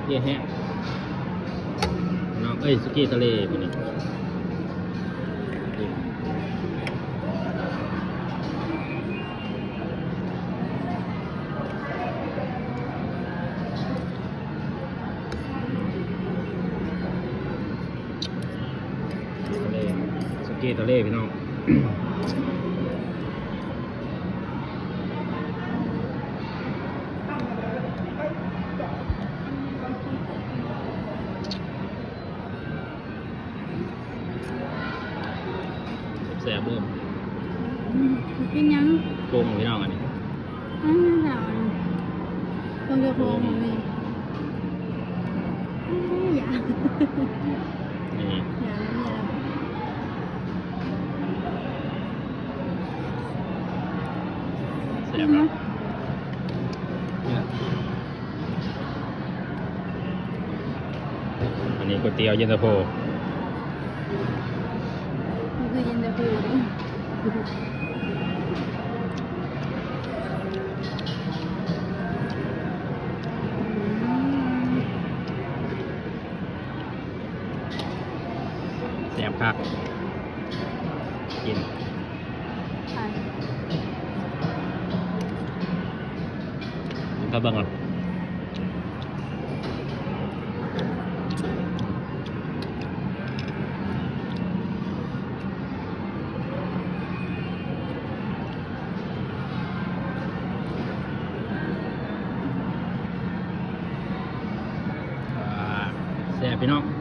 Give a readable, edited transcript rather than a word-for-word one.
เยี่ยแห้งน้องเอ้ยสุกี้ทะเลตัวนี้ทะเลสุกี้ทะเลพี่น้องแซ่บเบิ่ม กินยัง ปรุงพี่น้องอันนี้ สาวคงจะโค้งเลยอย่า นี่ อย่าแล้ว แซ่บแล้วเนี่ยอันนี้ก๋วยเตี๋ยวเย็นตาโฟ มันคือเย็นตาโฟแซ่บคักกินก็เบิ่งก่อนแซ่บพี่น้อง